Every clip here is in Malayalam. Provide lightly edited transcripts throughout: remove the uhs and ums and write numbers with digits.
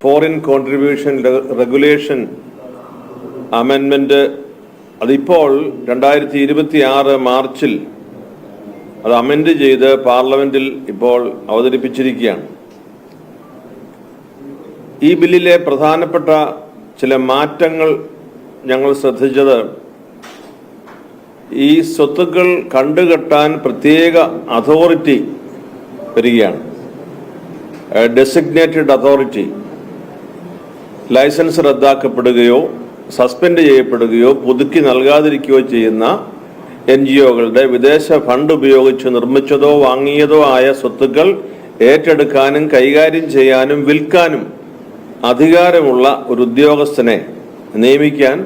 ഫോറിൻ കോൺട്രിബ്യൂഷൻ റെഗുലേഷൻ അമെൻമെൻറ്റ് അതിപ്പോൾ 2026 മാർച്ചിൽ അത് അമെൻഡ് ചെയ്ത് പാർലമെൻറ്റിൽ ഇപ്പോൾ അവതരിപ്പിച്ചിരിക്കുകയാണ്. ഈ ബില്ലിലെ പ്രധാനപ്പെട്ട ചില മാറ്റങ്ങൾ ഞങ്ങൾ ശ്രദ്ധിച്ചത്, ഈ സ്വത്തുക്കൾ കണ്ടുകെട്ടാൻ പ്രത്യേക അതോറിറ്റി വരികയാണ്. Designated authority. ലൈസൻസ് റദ്ദാക്കപ്പെടുകയോ സസ്പെൻഡ് ചെയ്യപ്പെടുകയോ പുതുക്കി നൽകാതിരിക്കുകയോ ചെയ്യുന്ന NGOകളുടെ വിദേശ ഫണ്ട് ഉപയോഗിച്ച് നിർമ്മിച്ചതോ വാങ്ങിയതോ ആയ സ്വത്തുക്കൾ ഏറ്റെടുക്കാനും കൈകാര്യം ചെയ്യാനും വിൽക്കാനും അധികാരമുള്ള ഒരു ഉദ്യോഗസ്ഥനെ നിയമിക്കാൻ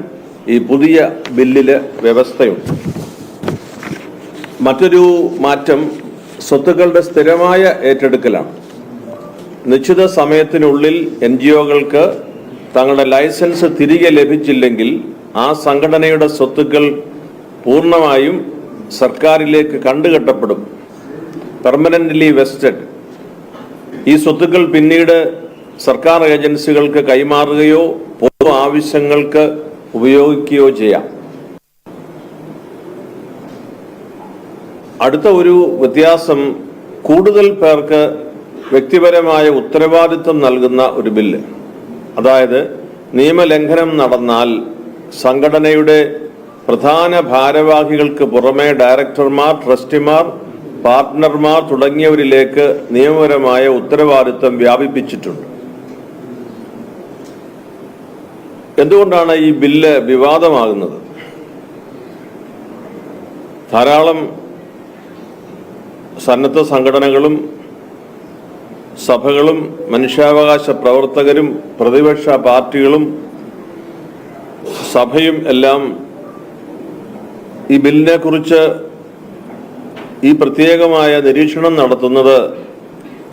ഈ പുതിയ ബില്ലില് വ്യവസ്ഥയുണ്ട്. മറ്റൊരു മാറ്റം സ്വത്തുക്കളുടെ സ്ഥിരമായ ഏറ്റെടുക്കലാണ്. നിശ്ചിത സമയത്തിനുള്ളിൽ NGOകൾക്ക് തങ്ങളുടെ ലൈസൻസ് തിരികെ ലഭിച്ചില്ലെങ്കിൽ ആ സംഘടനയുടെ സ്വത്തുക്കൾ പൂർണ്ണമായും സർക്കാരിലേക്ക് കണ്ടുകെട്ടപ്പെടും, പെർമനന്റ്ലി വെസ്റ്റഡ്. ഈ സ്വത്തുക്കൾ പിന്നീട് സർക്കാർ ഏജൻസികൾക്ക് കൈമാറുകയോ പൊതു ആവശ്യങ്ങൾക്ക് ഉപയോഗിക്കുകയോ ചെയ്യാം. അടുത്ത ഒരു വ്യത്യാസം, കൂടുതൽ പേർക്ക് വ്യക്തിപരമായ ഉത്തരവാദിത്വം നൽകുന്ന ഒരു ബില്ല്. അതായത് നിയമലംഘനം നടന്നാൽ സംഘടനയുടെ പ്രധാന ഭാരവാഹികൾക്ക് പുറമെ ഡയറക്ടർമാർ, ട്രസ്റ്റിമാർ, പാർട്ട്ണർമാർ തുടങ്ങിയവരിലേക്ക് നിയമപരമായ ഉത്തരവാദിത്വം വ്യാപിപ്പിച്ചിട്ടുണ്ട്. എന്തുകൊണ്ടാണ് ഈ ബില്ല് വിവാദമാകുന്നത്? ധാരാളം സന്നദ്ധ സംഘടനകളും സഭകളും മനുഷ്യാവകാശ പ്രവർത്തകരും പ്രതിപക്ഷ പാർട്ടികളും സഭയും എല്ലാം ഈ ബില്ലിനെ കുറിച്ച് ഈ പ്രത്യേകമായ നിരീക്ഷണം നടത്തുന്നത്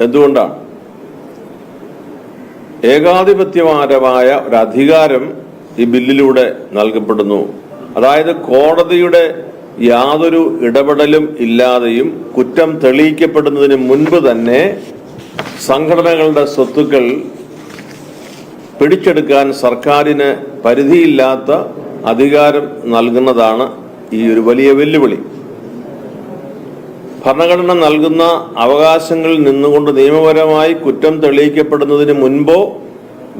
എന്തുകൊണ്ടാണ്? ഏകാധിപത്യപരമായ ഒരു അധികാരം ഈ ബില്ലിലൂടെ നൽകപ്പെടുന്നു. അതായത് കോടതിയുടെ യാതൊരു ഇടപെടലും ഇല്ലാതെയും കുറ്റം തെളിയിക്കപ്പെടുന്നതിന് മുൻപ് തന്നെ സംഘടനകളുടെ സ്വത്തുക്കൾ പിടിച്ചെടുക്കാൻ സർക്കാരിന് പരിധിയില്ലാത്ത അധികാരം നൽകുന്നതാണ് ഈ ഒരു വലിയ വെല്ലുവിളി. ഭരണഘടന നൽകുന്ന അവകാശങ്ങളിൽ നിന്നുകൊണ്ട് നിയമപരമായി കുറ്റം തെളിയിക്കപ്പെടുന്നതിന് മുൻപോ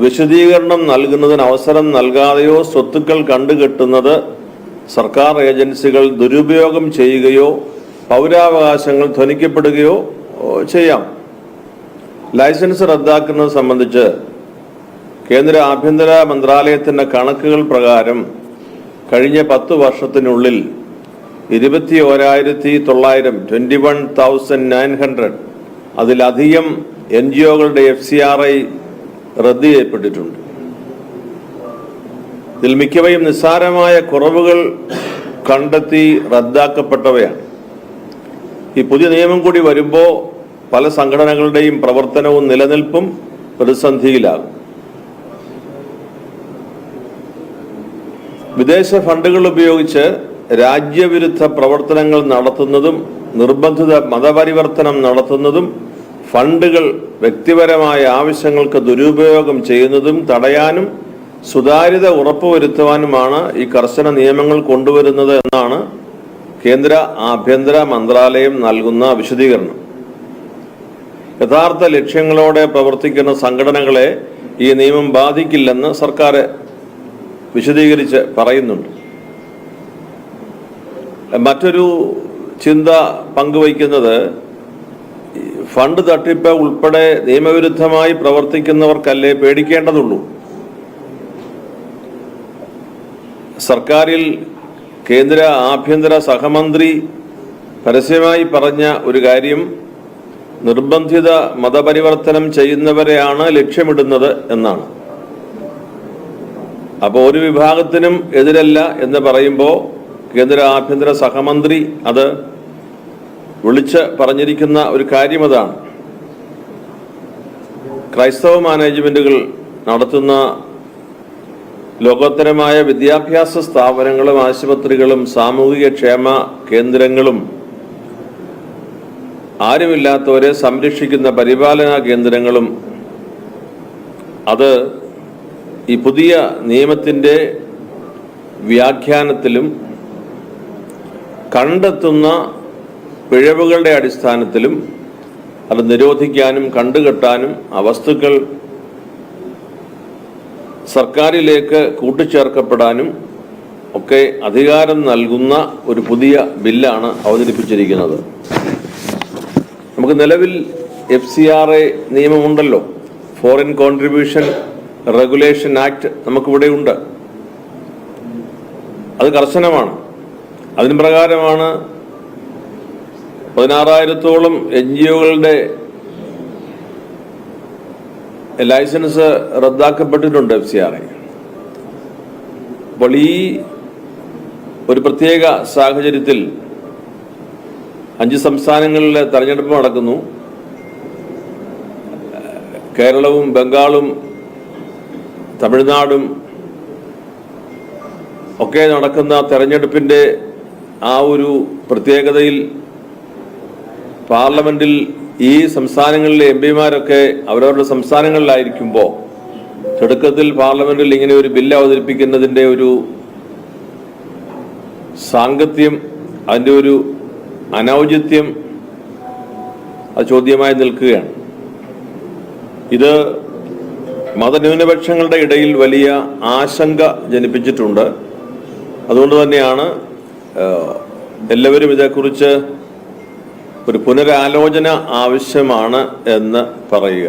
വിശദീകരണം നൽകുന്നതിന് അവസരം നൽകാതെയോ സ്വത്തുക്കൾ കണ്ടുകെട്ടുന്നത് സർക്കാർ ഏജൻസികൾ ദുരുപയോഗം ചെയ്യുകയോ പൗരാവകാശങ്ങൾ ധ്വനിക്കപ്പെടുകയോ ചെയ്യാം. ലൈസൻസ് റദ്ദാക്കുന്നത് സംബന്ധിച്ച് കേന്ദ്ര ആഭ്യന്തര മന്ത്രാലയത്തിന്റെ കണക്കുകൾ പ്രകാരം കഴിഞ്ഞ 10 വർഷത്തിനുള്ളിൽ 21,900 അതിലധികം NGOകളുടെ FCRI റദ്ദ് ചെയ്യപ്പെട്ടിട്ടുണ്ട്. ഇതിൽ മിക്കവയും നിസ്സാരമായ കുറവുകൾ കണ്ടെത്തി റദ്ദാക്കപ്പെട്ടവയാണ്. ഈ പുതിയ നിയമം കൂടി വരുമ്പോൾ പല സംഘടനകളുടെയും പ്രവർത്തനവും നിലനിൽപ്പും പ്രതിസന്ധിയിലാകും. വിദേശ ഫണ്ടുകൾ ഉപയോഗിച്ച് രാജ്യവിരുദ്ധ പ്രവർത്തനങ്ങൾ നടത്തുന്നതും നിർബന്ധിത മതപരിവർത്തനം നടത്തുന്നതും ഫണ്ടുകൾ വ്യക്തിപരമായ ആവശ്യങ്ങൾക്ക് ദുരുപയോഗം ചെയ്യുന്നതും തടയാനും സുതാര്യത ഉറപ്പുവരുത്തുവാനുമാണ് ഈ കർശന നിയമങ്ങൾ കൊണ്ടുവരുന്നത് എന്നാണ് കേന്ദ്ര ആഭ്യന്തര മന്ത്രാലയം നൽകുന്ന വിശദീകരണം. യഥാർത്ഥ ലക്ഷ്യങ്ങളോടെ പ്രവർത്തിക്കുന്ന സംഘടനകളെ ഈ നിയമം ബാധിക്കില്ലെന്ന് സർക്കാർ വിശദീകരിച്ച് പറയുന്നുണ്ട്. മറ്റൊരു ചിന്ത പങ്കുവയ്ക്കുന്നത്, ഫണ്ട് തട്ടിപ്പ് ഉൾപ്പെടെ നിയമവിരുദ്ധമായി പ്രവർത്തിക്കുന്നവർക്കല്ലേ പേടിക്കേണ്ടതുള്ളൂ. സർക്കാരിൽ കേന്ദ്ര ആഭ്യന്തര സഹമന്ത്രി പരസ്യമായി പറഞ്ഞ ഒരു കാര്യം, നിർബന്ധിത മതപരിവർത്തനം ചെയ്യുന്നവരെയാണ് ലക്ഷ്യമിടുന്നത് എന്നാണ്. അപ്പോൾ ഒരു വിഭാഗത്തിനും എതിരല്ല എന്ന് പറയുമ്പോൾ കേന്ദ്ര ആഭ്യന്തര സഹമന്ത്രി അത് വിളിച്ച് പറഞ്ഞിരിക്കുന്ന ഒരു കാര്യം അതാണ്. ക്രൈസ്തവ മാനേജ്മെന്റുകൾ നടത്തുന്ന ലോകോത്തരമായ വിദ്യാഭ്യാസ സ്ഥാപനങ്ങളും ആശുപത്രികളും സാമൂഹിക ക്ഷേമ കേന്ദ്രങ്ങളും ആരുമില്ലാത്തവരെ സംരക്ഷിക്കുന്ന പരിപാലനാ കേന്ദ്രങ്ങളും അത് ഈ പുതിയ നിയമത്തിൻ്റെ വ്യാഖ്യാനത്തിലും കണ്ടെത്തുന്ന പിഴവുകളുടെ അടിസ്ഥാനത്തിലും അത് നിരോധിക്കാനും കണ്ടുകെട്ടാനും ആ വസ്തുക്കൾ സർക്കാരിലേക്ക് കൂട്ടിച്ചേർക്കപ്പെടാനും ഒക്കെ അധികാരം നൽകുന്ന ഒരു പുതിയ ബില്ലാണ് അവതരിപ്പിച്ചിരിക്കുന്നത്. നമുക്ക് നിലവിൽ FCRA നിയമമുണ്ടല്ലോ, ഫോറിൻ കോൺട്രിബ്യൂഷൻ റെഗുലേഷൻ ആക്ട് നമുക്കിവിടെ ഉണ്ട്. അത് കർശനമാണ്. അതിന് പ്രകാരമാണ് 16,000-ഓളം NGO-കളുടെ ലൈസൻസ് റദ്ദാക്കപ്പെട്ടിട്ടുണ്ട് FCRA. അപ്പോൾ ഈ ഒരു പ്രത്യേക സാഹചര്യത്തിൽ 5 സംസ്ഥാനങ്ങളിലെ തെരഞ്ഞെടുപ്പ് നടക്കുന്നു. കേരളവും ബംഗാളും തമിഴ്നാടും ഒക്കെ നടക്കുന്ന തെരഞ്ഞെടുപ്പിൻ്റെ ആ ഒരു പ്രത്യേകതയിൽ പാർലമെന്റിൽ ഈ സംസ്ഥാനങ്ങളിലെ MP-മാരൊക്കെ അവരവരുടെ സംസ്ഥാനങ്ങളിലായിരിക്കുമ്പോൾ തുടക്കത്തിൽ പാർലമെന്റിൽ ഇങ്ങനെ ഒരു ബില്ല് അവതരിപ്പിക്കുന്നതിൻ്റെ ഒരു സാങ്കത്യം, അതിൻ്റെ ഒരു അനൗചിത്യം അത് ചോദ്യമായി നിൽക്കുകയാണ്. ഇത് മതന്യൂനപക്ഷങ്ങളുടെ ഇടയിൽ വലിയ ആശങ്ക ജനിപ്പിച്ചിട്ടുണ്ട്. അതുകൊണ്ട് തന്നെയാണ് എല്ലാവരും ഇതേക്കുറിച്ച് ഒരു പുനരാലോചന ആവശ്യമാണ് എന്ന് പറയുക.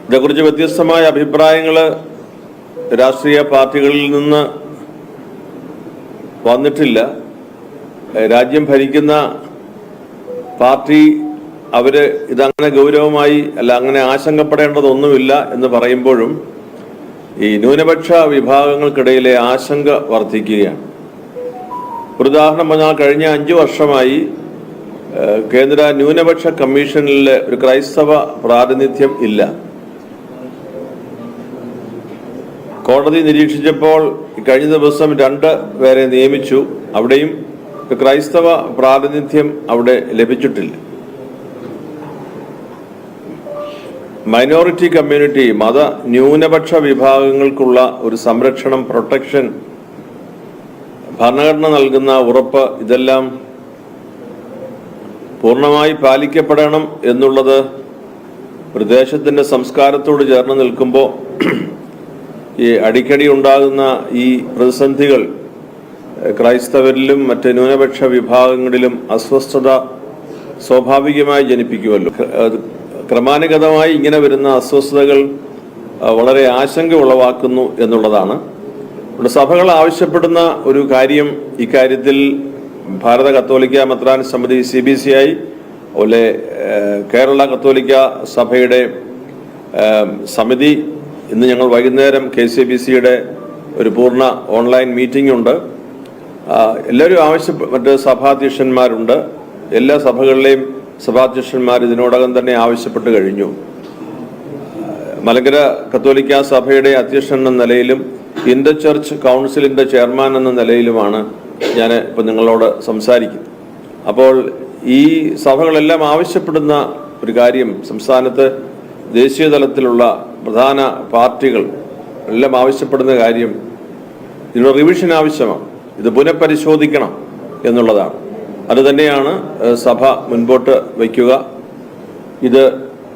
ഇതേക്കുറിച്ച് വ്യത്യസ്തമായ അഭിപ്രായങ്ങൾ രാഷ്ട്രീയ പാർട്ടികളിൽ നിന്ന് വന്നിട്ടില്ല. രാജ്യം ഭരിക്കുന്ന പാർട്ടി അവര് ഇതങ്ങനെ ഗൗരവമായി അല്ല അങ്ങനെ ആശങ്കപ്പെടേണ്ടതൊന്നുമില്ല എന്ന് പറയുമ്പോഴും ഈ ന്യൂനപക്ഷ വിഭാഗങ്ങൾക്കിടയിലെ ആശങ്ക വർദ്ധിക്കുകയാണ്. ഒരു ഉദാഹരണം പറഞ്ഞാൽ കഴിഞ്ഞ 5 വർഷമായി കേന്ദ്ര ന്യൂനപക്ഷ കമ്മീഷനിൽ ഒരു ക്രൈസ്തവ പ്രാതിനിധ്യം ഇല്ല. കോടതി നിരീക്ഷിച്ചപ്പോൾ കഴിഞ്ഞ ദിവസം 2 പേരെ നിയമിച്ചു. അവിടെയും ക്രൈസ്തവ പ്രാതിനിധ്യം അവിടെ ലഭിച്ചിട്ടില്ല. മൈനോറിറ്റി കമ്മ്യൂണിറ്റി, മത ന്യൂനപക്ഷ വിഭാഗങ്ങൾക്കുള്ള ഒരു സംരക്ഷണം, പ്രൊട്ടക്ഷൻ, ഭരണഘടന നൽകുന്ന ഉറപ്പ്, ഇതെല്ലാം പൂർണ്ണമായി പാലിക്കപ്പെടണം എന്നുള്ളത് ഒരു ദേശത്തിൻ്റെ സംസ്കാരത്തോട് ചേർന്ന് നിൽക്കുമ്പോൾ ഈ അടിക്കടി ഉണ്ടാകുന്ന ഈ പ്രതിസന്ധികൾ ക്രൈസ്തവരിലും മറ്റ് ന്യൂനപക്ഷ വിഭാഗങ്ങളിലും അസ്വസ്ഥത സ്വാഭാവികമായി ജനിപ്പിക്കുമല്ലോ. ക്രമാനുഗതമായി ഇങ്ങനെ വരുന്ന അസ്വസ്ഥതകൾ വളരെ ആശങ്ക ഉളവാക്കുന്നു എന്നുള്ളതാണ്. സഭകൾ ആവശ്യപ്പെടുന്ന ഒരു കാര്യം, ഇക്കാര്യത്തിൽ ഭാരത കത്തോലിക്ക മെത്രാൻ സമിതി CBCI അതുപോലെ കേരള കത്തോലിക്ക സഭയുടെ സമിതി, ഇന്ന് ഞങ്ങൾ വൈകുന്നേരം KCBCയുടെ ഒരു പൂർണ്ണ ഓൺലൈൻ മീറ്റിംഗ് ഉണ്ട്. എല്ലാവരും മറ്റ് സഭാധ്യക്ഷന്മാരുണ്ട്. എല്ലാ സഭകളിലെയും സഭാധ്യക്ഷന്മാർ ഇതിനോടകം തന്നെ ആവശ്യപ്പെട്ട് കഴിഞ്ഞു. മലങ്കര കത്തോലിക്ക സഭയുടെ അധ്യക്ഷൻ എന്ന നിലയിലും ഇന്റർ ചർച്ച് കൗൺസിലിന്റെ ചെയർമാൻ എന്ന നിലയിലുമാണ് ഞാൻ ഇപ്പം നിങ്ങളോട് സംസാരിക്കുന്നത്. അപ്പോൾ ഈ സഭകളെല്ലാം ആവശ്യപ്പെടുന്ന ഒരു കാര്യം, സംസ്ഥാനത്ത് ദേശീയ തലത്തിലുള്ള പ്രധാന പാർട്ടികൾ എല്ലാം ആവശ്യപ്പെടുന്ന കാര്യം, ഇതിനുള്ള റിവിഷൻ ആവശ്യമാണ്, ഇത് പുനഃപരിശോധിക്കണം എന്നുള്ളതാണ്. അതുതന്നെയാണ് സഭ മുൻപോട്ട് വയ്ക്കുക. ഇത്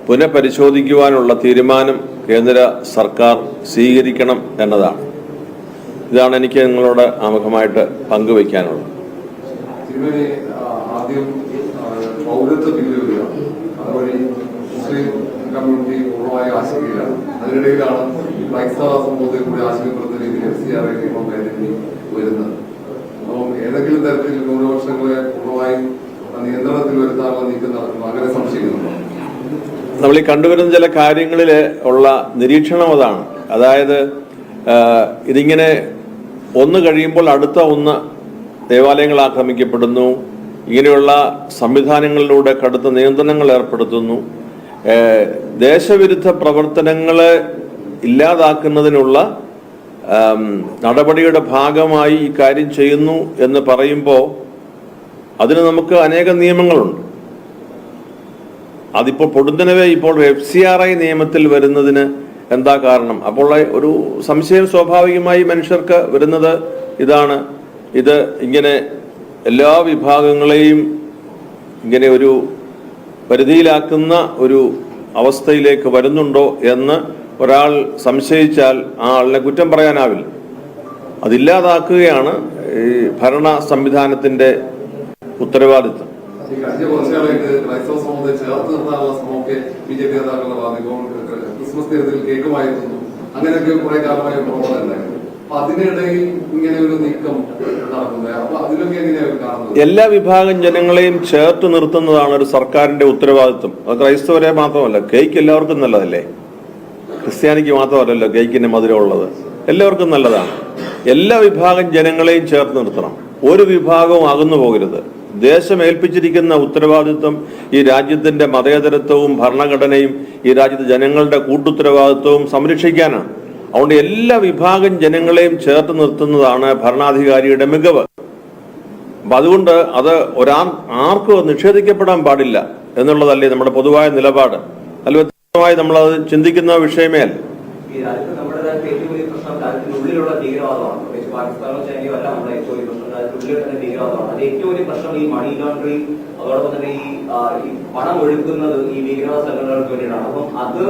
പുനഃപരിശോധിക്കുവാനുള്ള തീരുമാനം കേന്ദ്ര സർക്കാർ സ്വീകരിക്കണം എന്നതാണ്. ഇതാണ് എനിക്ക് നിങ്ങളോട് ആമുഖമായിട്ട് പങ്കുവയ്ക്കാനുള്ളത്. ആദ്യം പൗരത്വ ബില്ല് അതുവഴി മുസ്ലിം കമ്മ്യൂണിറ്റി പൂർണ്ണമായ ആശങ്കയിലാണ്. അതിനിടയിലാണ് ക്രൈസ്തവ സമൂഹത്തെ കൂടി ആശങ്കപ്പെടുന്ന രീതിയിൽ FCRA നിയമം ഭേദഗതി വരുന്നത്. അപ്പം ഏതെങ്കിലും തരത്തിൽ ന്യൂനപക്ഷങ്ങളെ പൂർണ്ണമായും നിയന്ത്രണത്തിൽ വരുത്താനുള്ള നീക്കം നടക്കുന്നു, അങ്ങനെ സംശയിക്കുന്നുണ്ടോ? നമ്മൾ ഈ കണ്ടുവരുന്ന ചില കാര്യങ്ങളിൽ ഉള്ള നിരീക്ഷണം അതാണ്. അതായത് ഇതിങ്ങനെ ഒന്ന് കഴിയുമ്പോൾ അടുത്ത ഒന്ന് ദേവാലയങ്ങൾ ആക്രമിക്കപ്പെടുന്നു, ഇങ്ങനെയുള്ള സംവിധാനങ്ങളിലൂടെ കടുത്ത നിയന്ത്രണങ്ങൾ ഏർപ്പെടുത്തുന്നു, ദേശവിരുദ്ധ പ്രവർത്തനങ്ങളെ ഇല്ലാതാക്കുന്നതിനുള്ള നടപടിയുടെ ഭാഗമായി ഈ കാര്യം ചെയ്യുന്നു എന്ന് പറയുമ്പോൾ അതിന് നമുക്ക് അനേകം നിയമങ്ങളുണ്ട്. അതിപ്പോൾ പൊടുന്നനവേ ഇപ്പോൾ FCRI നിയമത്തിൽ വരുന്നതിന് എന്താ കാരണം? അപ്പോൾ ഒരു സംശയം സ്വാഭാവികമായി മനുഷ്യർക്ക് വരുന്നത് ഇതാണ്, ഇത് ഇങ്ങനെ എല്ലാ വിഭാഗങ്ങളെയും ഇങ്ങനെ ഒരു പരിധിയിലാക്കുന്ന ഒരു അവസ്ഥയിലേക്ക് വരുന്നുണ്ടോ എന്ന് ഒരാൾ സംശയിച്ചാൽ ആ ആളിനെ കുറ്റം പറയാനാവില്ല. അതില്ലാതാക്കുകയാണ് ഈ ഭരണ സംവിധാനത്തിന്റെ ഉത്തരവാദിത്വം. കഴിഞ്ഞ കുറച്ചുനാളായിട്ട് ക്രൈസ്തവ സമൂഹത്തെ ചേർത്ത് നിർത്താനുള്ള ശ്രമമൊക്കെ BJP നേതാക്കളുടെ ഭാഗത്ത് ക്രിസ്മസ് തീയതിയിൽ കേക്കുമായി എത്തുന്നു, അങ്ങനെയൊക്കെ കുറെ കാലമായി പ്രവണത ഉണ്ടായിരുന്നു. അപ്പൊ അതിനിടയിൽ ഇങ്ങനെ ഒരു നീക്കം നടക്കുന്നത്, അപ്പൊ അതിലൊക്കെ എങ്ങനെയാണ് കാണുന്നത്? എല്ലാ വിഭാഗം ജനങ്ങളെയും ചേർത്ത് നിർത്തുന്നതാണ് ഒരു സർക്കാരിന്റെ ഉത്തരവാദിത്വം. അത് ക്രൈസ്തവരെ മാത്രമല്ല, കേക്ക് എല്ലാവർക്കും നല്ലതല്ലേ? ക്രിസ്ത്യാനിക്ക് മാത്രമല്ലല്ലോ കേക്കിന്റെ മധുരമുള്ളത്, എല്ലാവർക്കും നല്ലതാണ്. എല്ലാ വിഭാഗം ജനങ്ങളെയും ചേർത്ത് നിർത്തണം, ഒരു വിഭാഗവും അകന്നു പോകരുത്. ദേശം ഏൽപ്പിച്ചിരിക്കുന്ന ഉത്തരവാദിത്വം ഈ രാജ്യത്തിന്റെ മതേതരത്വവും ഭരണഘടനയും ഈ രാജ്യത്തെ ജനങ്ങളുടെ കൂട്ടുത്തരവാദിത്വവും സംരക്ഷിക്കാനാണ്. അതുകൊണ്ട് എല്ലാ വിഭാഗം ജനങ്ങളെയും ചേർത്ത് നിർത്തുന്നതാണ് ഭരണാധികാരിയുടെ മികവ്. അപ്പൊ അതുകൊണ്ട് അത് ആർക്കും നിഷേധിക്കപ്പെടാൻ പാടില്ല എന്നുള്ളതല്ലേ നമ്മുടെ പൊതുവായ നിലപാട്. അതിൽ വ്യക്തമായി നമ്മളത് ചിന്തിക്കുന്ന വിഷയമേ അല്ല. ഈ രാജ്യത്ത് നമ്മുടെ ഏറ്റവും വലിയ പ്രശ്നം രാജ്യത്തിനുള്ളിലുള്ള ഭീകരവാദമാണ്. പ്രത്യേകിച്ച് പാകിസ്ഥാനോ ചൈനയോ അല്ല നമ്മുടെ ഏറ്റവും വലിയ പ്രശ്നം, രാജ്യത്തിനുള്ളിൽ തന്നെ ഭീകരവാദമാണ്. അത് ഏറ്റവും വലിയ പ്രശ്നം ഈ മണി ലോണ്ടറിങ്, അതോടൊപ്പം തന്നെ ഈ പണം ഒഴുക്കുന്നത് ഈ ഭീകരവാദ സംഘടനകൾക്ക് വേണ്ടിയിട്ടാണ്. അപ്പം അത്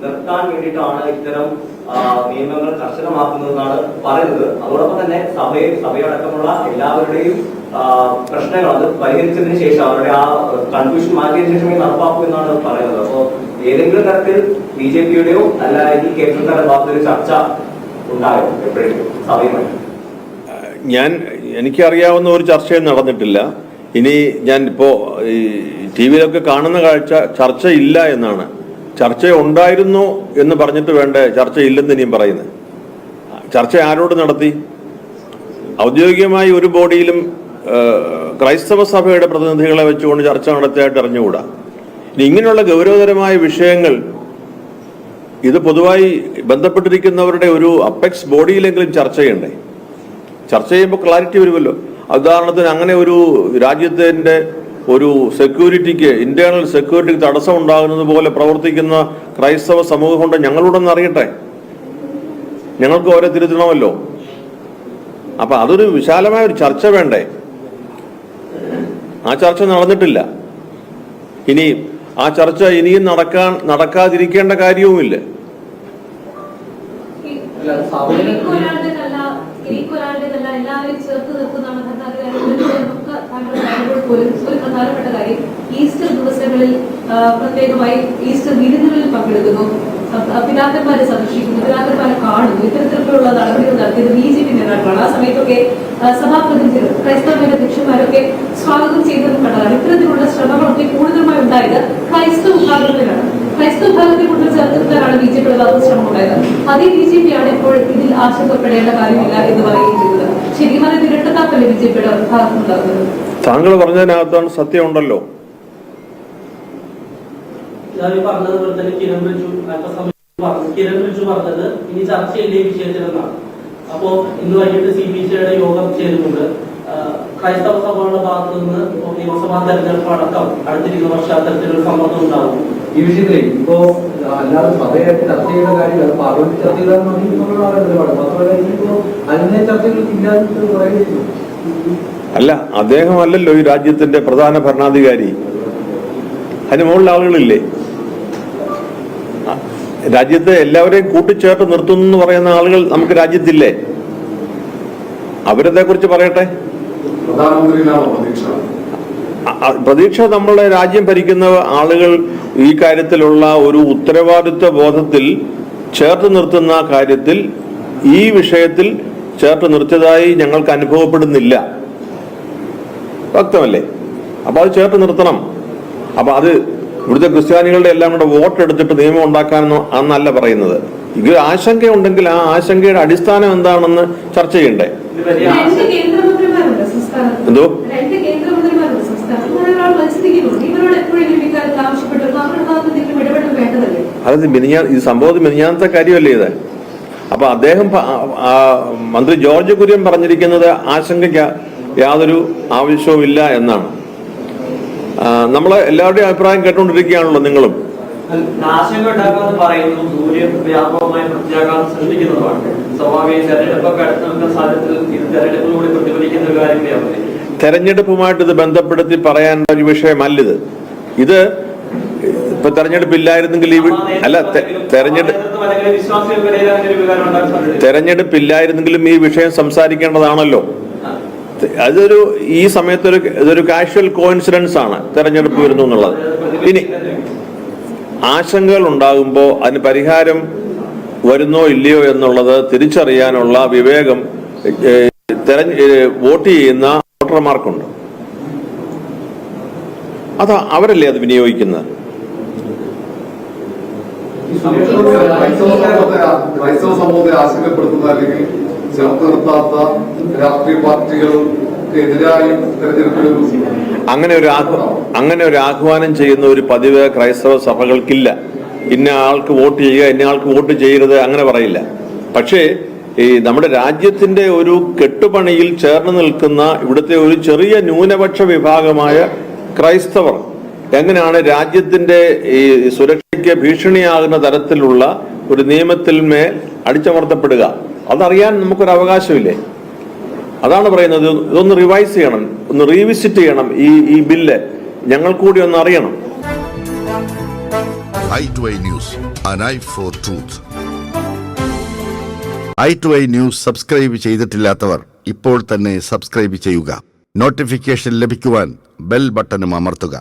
നിർത്താൻ വേണ്ടിയിട്ടാണ് ഇത്തരം നിയമങ്ങൾ കർശനമാക്കുന്നതെന്നാണ് പറയുന്നത്. അതോടൊപ്പം തന്നെ സഭയടക്കമുള്ള എല്ലാവരുടെയും പ്രശ്നങ്ങൾ അത് പരിഹരിച്ചതിന് ശേഷം അവരുടെ ആ കൺഫ്യൂഷൻ മാറ്റിയതിനു ശേഷമേ നടപ്പാക്കൂ എന്നാണ് പറയുന്നത്. അപ്പോൾ ഏതെങ്കിലും തരത്തിൽ BJP-യുടെയോ അല്ല ഈ കേന്ദ്രത്തിന്റെ ഭാഗത്തൊരു ചർച്ച ഉണ്ടായോ എപ്പോഴെങ്കിലും സഭയുമായി? എനിക്കറിയാവുന്ന ഒരു ചർച്ചയും നടന്നിട്ടില്ല. ഇനി ഞാൻ ഇപ്പോ ഈ TV-യിലൊക്കെ കാണുന്ന കാഴ്ച ചർച്ചയില്ല എന്നാണ്. ചർച്ച ഉണ്ടായിരുന്നു എന്ന് പറഞ്ഞിട്ട് വേണ്ടേ ചർച്ചയില്ലെന്ന് ഇനിയും പറയുന്നത്? ചർച്ച ആരോട് നടത്തി? ഔദ്യോഗികമായി ഒരു ബോഡിയിലും ക്രൈസ്തവ സഭയുടെ പ്രതിനിധികളെ വെച്ചുകൊണ്ട് ചർച്ച നടത്തിയായിട്ട് അറിഞ്ഞുകൂടാ. ഇനി ഇങ്ങനെയുള്ള ഗൗരവതരമായ വിഷയങ്ങൾ ഇത് പൊതുവായി ബന്ധപ്പെട്ടിരിക്കുന്നവരുടെ ഒരു അപ്പെക്സ് ബോഡിയിലെങ്കിലും ചർച്ച ചെയ്യണ്ടേ? ചർച്ച ചെയ്യുമ്പോൾ ക്ലാരിറ്റി വരുമല്ലോ. ഉദാഹരണത്തിന് അങ്ങനെ ഒരു രാജ്യത്തിന്റെ ഒരു സെക്യൂരിറ്റിക്ക്, ഇന്റേണൽ സെക്യൂരിറ്റിക്ക് തടസ്സം ഉണ്ടാകുന്നത് പോലെ പ്രവർത്തിക്കുന്ന ക്രൈസ്തവ സമൂഹമുണ്ട്, ഞങ്ങളോടൊന്ന് അറിയട്ടെ, ഞങ്ങൾക്ക് അവരെ തിരുത്തണമല്ലോ. അപ്പൊ അതൊരു വിശാലമായ ഒരു ചർച്ച വേണ്ടേ? ആ ചർച്ച നടന്നിട്ടില്ല. ഇനി ആ ചർച്ച ഇനിയും നടക്കാതിരിക്കേണ്ട കാര്യവുമില്ല. എല്ലാവരെയും ചേർത്ത് നിർത്തുന്നതാണ് ഒരു പ്രധാനപ്പെട്ട കാര്യം. ഈസ്റ്റർ ദിവസങ്ങളിൽ പ്രത്യേകമായി ഈസ്റ്റർ വിരുന്നുകളിൽ പങ്കെടുക്കുന്നു, പിതാക്കന്മാരെ സന്ദർശിക്കുന്നു, പിതാക്കന്മാരെ കാണുന്നു. ഇത്തരത്തിലുള്ള നടപടികൾ നടത്തിയത് BJP നേതാക്കളാണ്. ആ സമയത്തൊക്കെ സഭാപ്രതിനിധികൾ, ക്രൈസ്തവരുടെ അധ്യക്ഷന്മാരൊക്കെ സ്വാഗതം ചെയ്തതും കണ്ടതാണ്. ഇത്തരത്തിലുള്ള ശ്രമങ്ങളൊക്കെ കൂടുതലുമായി ഉണ്ടായത് ക്രൈസ്തവ വിഭാഗത്തിലാണ്. ക്രൈസ്തവ വിഭാഗത്തെ കൂടുതൽ ചേർത്തിട്ടാണ് BJP-യുടെ ഭാഗത്ത് ശ്രമം ഉണ്ടായത്. അതേ BJP-യാണ് ഇപ്പോൾ ഇതിൽ ആശങ്കപ്പെടേണ്ട കാര്യമില്ല എന്ന് പറയുകയും ചെയ്തത്. ശരിക്കും പറഞ്ഞാൽ ഇരട്ടത്താപ്പല്ലേ BJP-യുടെ ഭാഗത്തുണ്ടാകുന്നത്? താങ്കൾ പറഞ്ഞതിനകത്താണ് സത്യമുണ്ടല്ലോ. പറഞ്ഞതുപോലെ തന്നെ കിരൺ റിജു പറഞ്ഞത് ഇനി ചർച്ച ചെയ്യേണ്ട വിഷയത്തിലെന്നാണ്. അപ്പോ ഇന്ന് വൈകിട്ട് CPC-യുടെ യോഗം ചേരുന്നുണ്ട്. ക്രൈസ്തവ സഭകളുടെ ഭാഗത്തു നിന്ന് നിയമസഭാ തെരഞ്ഞെടുപ്പ് അടക്കം അടുത്തിരിക്കുന്ന പശ്ചാത്തലത്തിലൊരു സമ്മർദ്ദം ഉണ്ടാകും ഈ വിഷയത്തിലേ. ഇപ്പോ അല്ലാതെ സഭയായിട്ട് ചർച്ച ചെയ്യുന്ന കാര്യം പാർലമെന്റ് ചർച്ച ചെയ്താൽ നിലപാട് മാത്രമല്ല, ഇപ്പോ അതിനെ ചർച്ചകൾക്ക് ഇല്ലാതെ പറയുന്നു. അല്ല, അദ്ദേഹമല്ലല്ലോ ഈ രാജ്യത്തിന്റെ പ്രധാന ഭരണാധികാരി. അതിന് മുകളിൽ ആളുകളില്ലേ? രാജ്യത്തെ എല്ലാവരെയും കൂട്ടിച്ചേർത്ത് നിർത്തുന്നു എന്ന് പറയുന്ന ആളുകൾ നമുക്ക് രാജ്യത്തില്ലേ? അവരതെ കുറിച്ച് പറയട്ടെ. പ്രതീക്ഷ നമ്മളുടെ രാജ്യം ഭരിക്കുന്ന ആളുകൾ ഈ കാര്യത്തിലുള്ള ഒരു ഉത്തരവാദിത്വ ബോധത്തിൽ ചേർത്ത് നിർത്തുന്ന കാര്യത്തിൽ ഈ വിഷയത്തിൽ ചേർത്ത് നിർത്തിയതായി ഞങ്ങൾക്ക് അനുഭവപ്പെടുന്നില്ല. വ്യക്തമല്ലേ? അപ്പൊ അത് ചേർത്ത് നിർത്തണം. അപ്പൊ അത് ഇവിടുത്തെ ക്രിസ്ത്യാനികളുടെ എല്ലാം കൂടെ വോട്ടെടുത്തിട്ട് നിയമം ഉണ്ടാക്കാനെന്നോ അന്നല്ല പറയുന്നത്. ഇത് ആശങ്കയുണ്ടെങ്കിൽ ആ ആശങ്കയുടെ അടിസ്ഥാനം എന്താണെന്ന് ചർച്ച ചെയ്യണ്ടേ? എന്തോ അത് ഈ സംഭവത്തിൽ മിനിഞ്ഞാന്നത്തെ കാര്യമല്ലേ ഇത്? അപ്പൊ അദ്ദേഹം മന്ത്രി ജോർജ് കുര്യൻ പറഞ്ഞിരിക്കുന്നത് ആശങ്കയ്ക്ക് യാതൊരു ആവശ്യവുമില്ല എന്നാണ്. നമ്മളെ എല്ലാവരുടെയും അഭിപ്രായം കേട്ടുകൊണ്ടിരിക്കുകയാണല്ലോ നിങ്ങളും. ആശങ്ക ഉണ്ടാക്കാമെന്ന് പറയുന്നു, വ്യാപകമായ പ്രത്യാഘാതം സൃഷ്ടിക്കുന്നതാണ്. സ്വാഭാവിക തെരഞ്ഞെടുപ്പൊക്കെ അടുത്ത് നിൽക്കുന്ന സാഹചര്യത്തിൽ ഇത് തെരഞ്ഞെടുപ്പിലൂടെ പ്രതിഫലിക്കുന്ന ഒരു കാര്യം കൂടിയാണ്. തെരഞ്ഞെടുപ്പുമായിട്ട് ഇത് ബന്ധപ്പെടുത്തി പറയാനുള്ള ഒരു വിഷയമല്ലിത്. ഇത് ഇപ്പൊ തെരഞ്ഞെടുപ്പില്ലായിരുന്നെങ്കിൽ തെരഞ്ഞെടുപ്പില്ലായിരുന്നെങ്കിലും ഈ വിഷയം സംസാരിക്കേണ്ടതാണല്ലോ. ഈ സമയത്ത് ഇതൊരു കാഷ്വൽ കോയിൻസിഡൻസ് ആണ് തെരഞ്ഞെടുപ്പ് വരുന്നു എന്നുള്ളത്. ഇനി ആശങ്കകൾ ഉണ്ടാകുമ്പോൾ അതിന് പരിഹാരം വരുന്നോ ഇല്ലയോ എന്നുള്ളത് തിരിച്ചറിയാനുള്ള വിവേകം വോട്ട് ചെയ്യുന്ന വോട്ടർമാർക്കുണ്ട്. അത് അവരല്ലേ അത് വിനിയോഗിക്കുന്നത്. ക്രൈസ്തവ സമൂഹത്തെ ആശങ്കപ്പെടുത്തുന്ന അല്ലെങ്കിൽ ചേർത്ത് നിർത്താത്ത രാഷ്ട്രീയ പാർട്ടികൾക്കെതിരായി തെരഞ്ഞെടുപ്പിൽ അങ്ങനെ ഒരു ആഹ്വാനം ചെയ്യുന്ന ഒരു പതിവ് ക്രൈസ്തവ സഭകൾക്കില്ല. ഇന്ന ആൾക്ക് വോട്ട് ചെയ്യുക, ഇന്ന ആൾക്ക് വോട്ട് ചെയ്യരുത്, അങ്ങനെ പറയില്ല. പക്ഷേ ഈ നമ്മുടെ രാജ്യത്തിന്റെ ഒരു കെട്ടുപണിയിൽ ചേർന്ന് നിൽക്കുന്ന ഇവിടുത്തെ ഒരു ചെറിയ ന്യൂനപക്ഷ വിഭാഗമായ ക്രൈസ്തവർ എങ്ങനെയാണ് രാജ്യത്തിന്റെ ഈ സുരക്ഷയ്ക്ക് ഭീഷണിയാകുന്ന തരത്തിലുള്ള ഒരു നിയമത്തിന്മേൽ അടിച്ചമർത്തപ്പെടുക, അതറിയാൻ നമുക്കൊരു അവകാശമില്ലേ? അതാണ് പറയുന്നത്. ഇതൊന്ന് റിവൈസ് ചെയ്യണം, ഒന്ന് റീവിസിറ്റ് ചെയ്യണം. ഈ ബില്ല് ഞങ്ങൾ കൂടി ഒന്ന് അറിയണം. i2i News, an eye for truth. i2i News subscribe ചെയ്തിട്ടില്ലാത്തവർ ഇപ്പോൾ തന്നെ സബ്സ്ക്രൈബ് ചെയ്യുക. നോട്ടിഫിക്കേഷൻ ലഭിക്കുവാൻ ബെൽ ബട്ടണും അമർത്തുക.